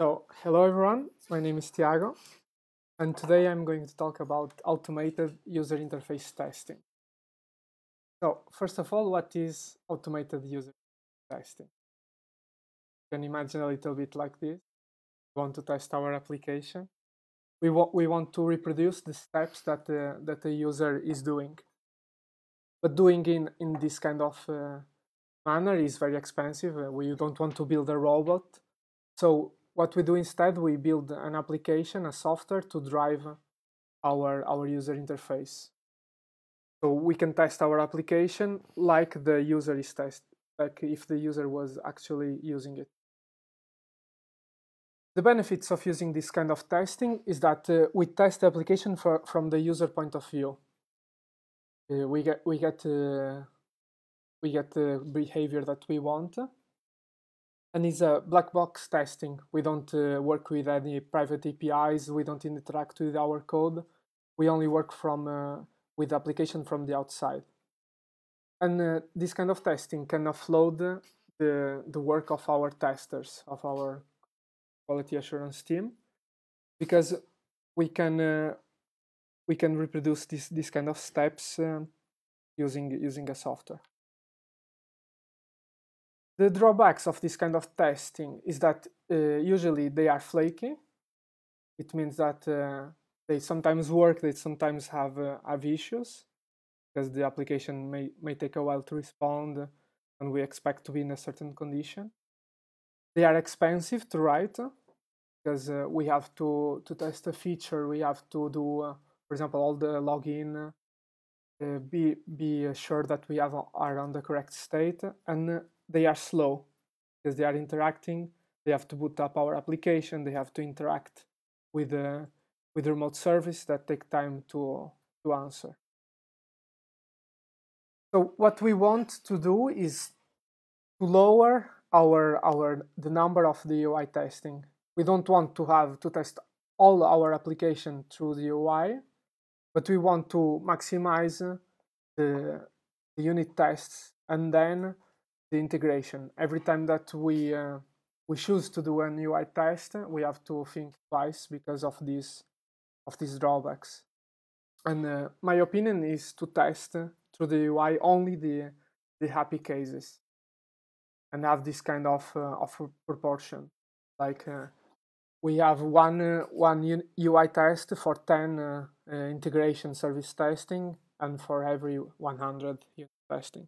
So, hello everyone, my name is Tiago, and today I'm going to talk about automated user interface testing. So, first of all, what is automated user testing? You can imagine a little bit like this. We want to test our application. We want to reproduce the steps that the user is doing. But doing in this kind of manner is very expensive. We don't want to build a robot. So what we do instead, we build an application, a software to drive our user interface. So we can test our application like the user is tested, like if the user was actually using it. The benefits of using this kind of testing is that we test the application from the user point of view. We get the behavior that we want, and it's a black box testing. We don't work with any private APIs. We don't interact with our code. We only work with the application from the outside. And this kind of testing can offload the work of our testers, of our quality assurance team, because we can reproduce this kind of steps using a software. The drawbacks of this kind of testing is that usually they are flaky. It means that they sometimes work, they sometimes have issues, because the application may take a while to respond and we expect to be in a certain condition. They are expensive to write because we have to test a feature, we have to do, for example, all the login, be sure that we are on the correct state, and they are slow because they are interacting. They have to boot up our application. They have to interact with remote service that take time to answer. So what we want to do is to lower the number of the UI testing. We don't want to have to test all our application through the UI, but we want to maximize the unit tests and then the integration. Every time that we choose to do an UI test, we have to think twice because of these drawbacks. And my opinion is to test through the UI only the happy cases and have this kind of proportion. Like we have one UI test for 10 integration service testing and for every 100 unit testing.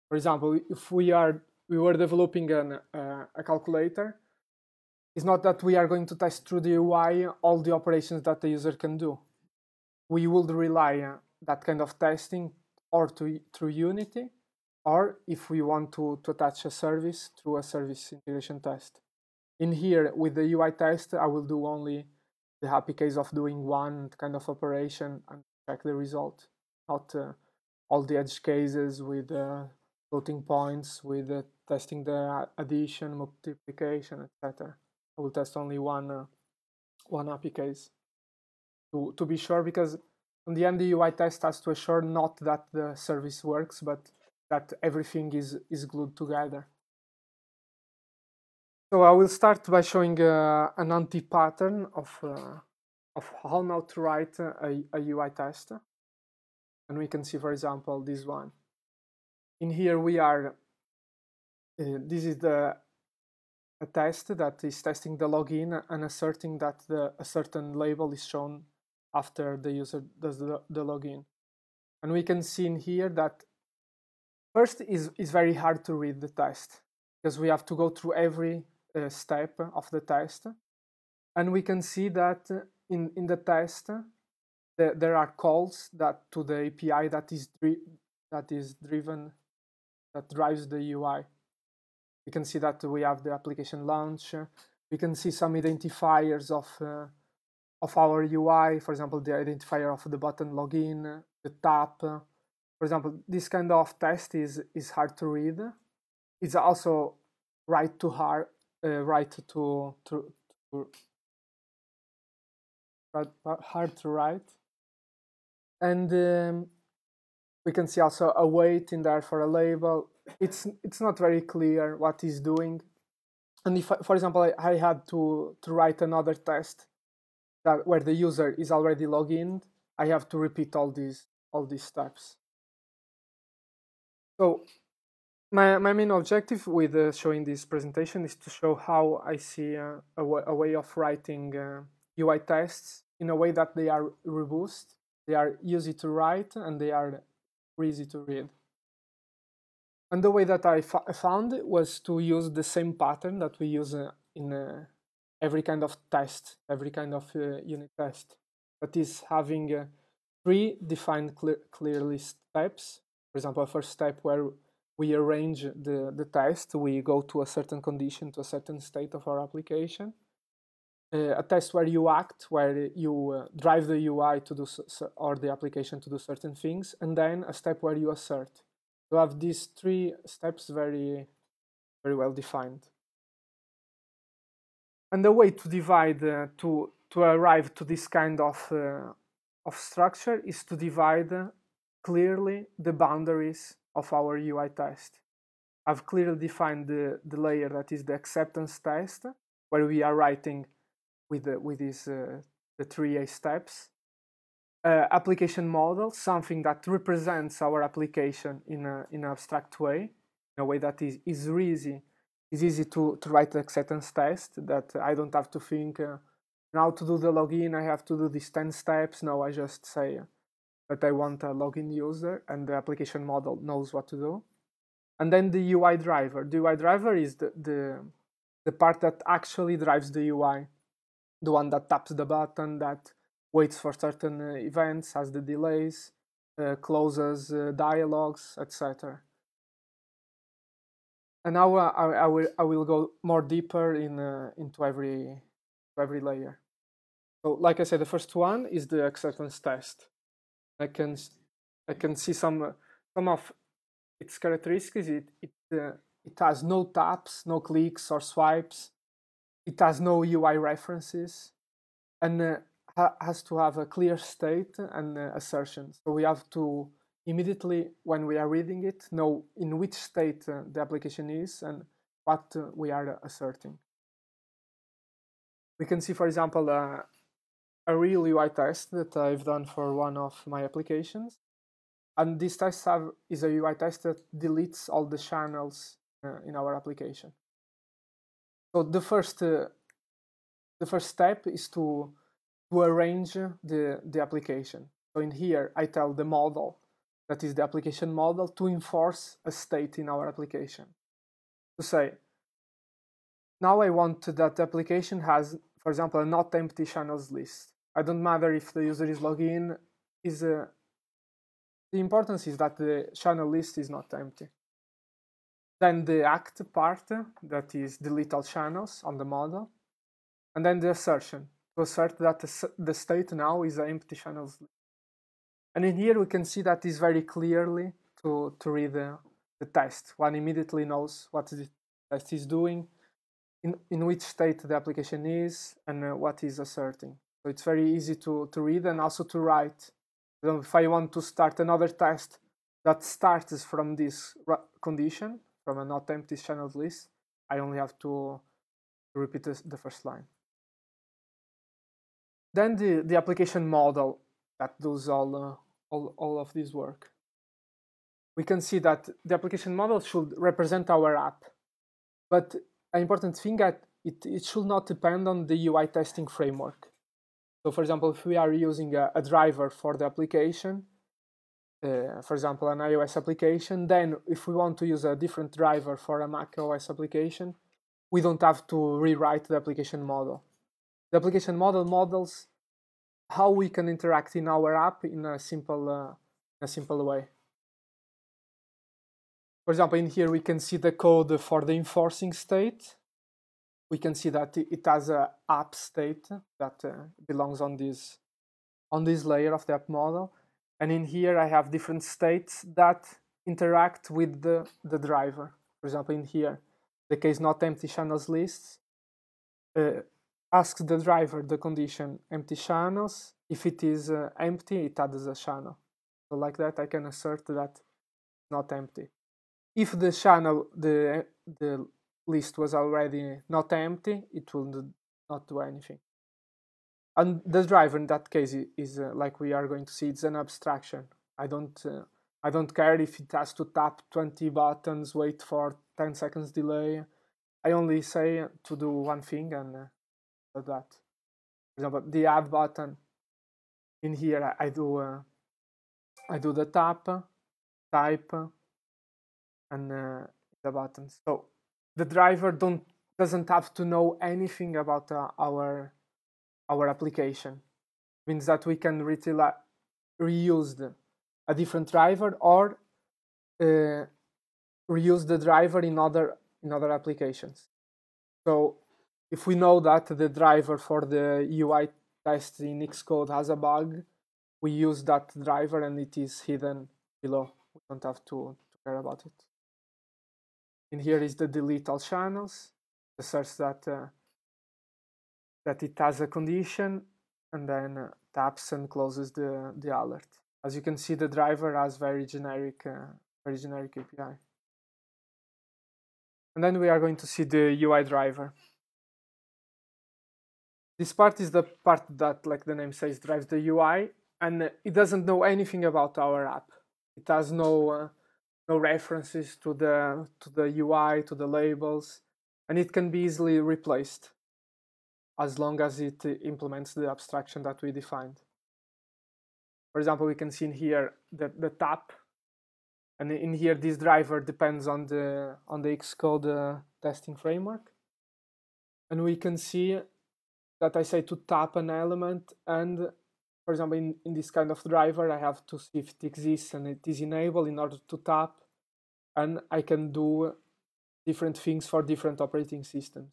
For example, if we were developing a calculator, it's not that we are going to test through the UI all the operations that the user can do. We would rely on that kind of testing or through Unity, or if we want to attach a service through a service integration test. In here, with the UI test, I will do only the happy case of doing one kind of operation and check the result, not all the edge cases with floating points, with testing the addition, multiplication, etc. I will test only one happy case to be sure, because in the end the UI test has to assure not that the service works, but that everything is glued together. So I will start by showing an anti-pattern of how now to write a UI test. And we can see, for example, this one. In here we are, this is a test that is testing the login and asserting that a certain label is shown after the user does the login. And we can see in here that first is very hard to read the test, because we have to go through every step of the test. And we can see that in the test, there are calls to the API that drives the UI. We can see that we have the application launch. We can see some identifiers of our UI, for example, the identifier of the button login, the tap. For example, this kind of test is hard to read. It's also hard to write. And we can see also a wait in there for a label. It's not very clear what it's doing. And if, for example, I had to write another test that where the user is already logged in, I have to repeat all these steps. So my main objective with showing this presentation is to show how I see a way of writing UI tests in a way that they are robust, they are easy to write, and they are easy to read. And the way that I found was to use the same pattern that we use in every kind of test, every kind of unit test. That is having 3 defined clearly steps. For example, a first step where we arrange the test, we go to a certain condition, to a certain state of our application. A test where you act, where you drive the UI to do or the application to do certain things, and then a step where you assert. You have these 3 steps very well defined. And the way to divide to arrive to this kind of structure is to divide clearly the boundaries of our UI test. I've clearly defined the layer that is the acceptance test, where we are writing with these the 3 steps. Application model, something that represents our application in an abstract way, in a way that is easy to write the acceptance test, that I don't have to think now to do the login, I have to do these 10 steps. No, I just say that I want a login user, and the application model knows what to do. And then the UI driver. The UI driver is the part that actually drives the UI, the one that taps the button, that waits for certain events, has the delays, closes dialogues, etc. And now I will go more deeper into every layer. So, like I said, the first one is the acceptance test. I can see some of its characteristics. It has no taps, no clicks or swipes. It has no UI references, and has to have a clear state and assertion. So we have to immediately, when we are reading it, know in which state the application is and what we are asserting. We can see, for example, a real UI test that I've done for one of my applications. And this test is a UI test that deletes all the channels in our application. So the first step is to arrange the application. So in here, I tell the model, that is the application model, to enforce a state in our application. To say, now I want that the application has, for example, a not empty channels list. I don't matter if the user is logged in. The importance is that the channel list is not empty. Then the act part, that is delete all channels on the model. And then the assertion, to assert that the state now is an empty channels list. And in here we can see that is very clearly to read the test. One immediately knows what the test is doing, in which state the application is, and what is asserting. So it's very easy to read and also to write. If I want to start another test that starts from this condition, from a not empty channels list, I only have to repeat the first line. Then the application model that does all of this work. We can see that the application model should represent our app, but an important thing that it should not depend on the UI testing framework. So, for example, if we are using a driver for the application, for example, an iOS application, then if we want to use a different driver for a Mac OS application, we don't have to rewrite the application model. The application model models how we can interact in our app in a simple way. For example, in here we can see the code for the enforcing state. We can see that it has an app state that belongs on this layer of the app model. And in here I have different states that interact with the driver. For example, in here, the case not empty channels lists asks the driver the condition empty channels. If it is empty, it adds a channel. So like that, I can assert that it's not empty. If the channel, the list was already not empty, it will not do anything. And the driver in that case is like we are going to see, it's an abstraction. I don't care if it has to tap 20 buttons, wait for 10 seconds delay. I only say to do one thing and that. For example, the add button. In here, I do the tap, type, and the buttons. So the driver doesn't have to know anything about our application. Means that we can reuse a different driver or reuse the driver in other applications. So if we know that the driver for the UI test in Xcode has a bug, we use that driver and it is hidden below. We don't have to care about it. In here is the delete all channels, asserts that it has a condition, and then taps and closes the alert. As you can see, the driver has very generic API. And then we are going to see the UI driver. This part is the part that, like the name says, drives the UI, and it doesn't know anything about our app. It has no references to the UI, to the labels, and it can be easily replaced as long as it implements the abstraction that we defined. For example, we can see in here the tap, and in here this driver depends on the Xcode testing framework, and we can see that I say to tap an element, and for example, in this kind of driver, I have to see if it exists and it is enabled in order to tap, and I can do different things for different operating systems.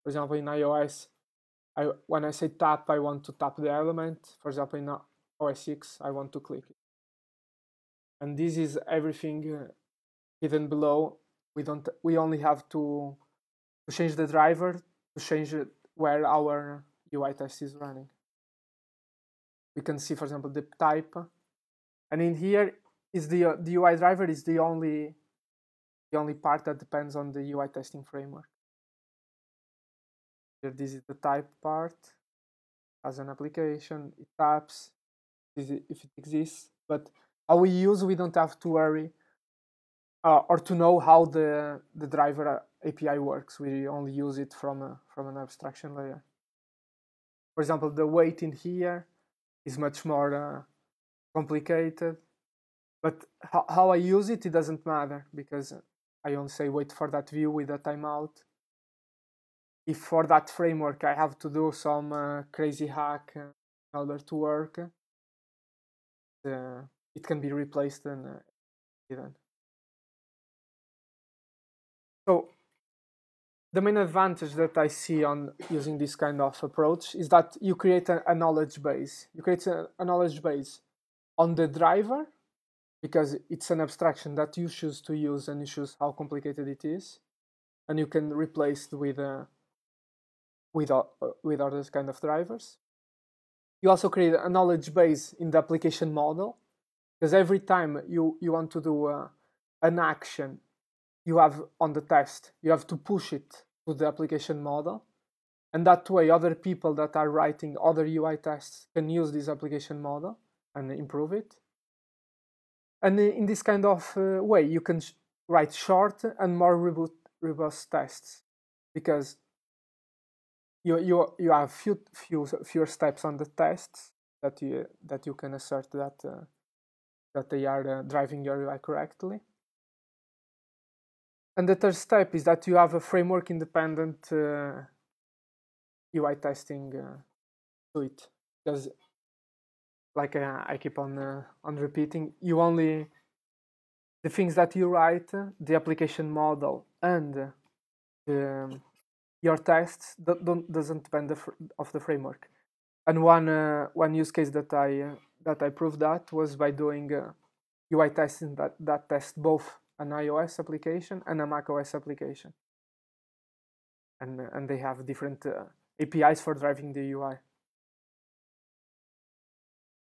For example, in iOS, when I say tap, I want to tap the element. For example, in OS X, I want to click it. And this is everything hidden below. We only have to change the driver to change it where our UI test is running. We can see, for example, the type, and in here is the UI driver is the only part that depends on the UI testing framework. Here, this is the type part. As an application, it taps if it exists, but how we use, we don't have to worry or to know how the driver API works. We only use it from an abstraction layer. For example, the wait in here is much more complicated, but how I use it doesn't matter, because I only say wait for that view with a timeout. If for that framework I have to do some crazy hack in order to work, it can be replaced and hidden. So the main advantage that I see on using this kind of approach is that you create a knowledge base. You create a knowledge base on the driver, because it's an abstraction that you choose to use and you choose how complicated it is, and you can replace it with other kind of drivers. You also create a knowledge base in the application model, because every time you want to do an action you have on the test, you have to push it to the application model, and that way other people that are writing other UI tests can use this application model and improve it. And in this kind of way, you can write short and more robust tests, because you have fewer steps on the tests that you can assert that they are driving your UI correctly. And the third step is that you have a framework independent UI testing suite, because like I keep on repeating, the things that you write, the application model and your tests doesn't depend of the framework. And one use case that I proved that was by doing UI testing that test both an iOS application and a macOS application, and they have different APIs for driving the UI.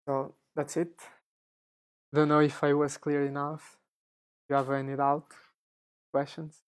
So that's it. Don't know if I was clear enough. Do you have any doubt, questions?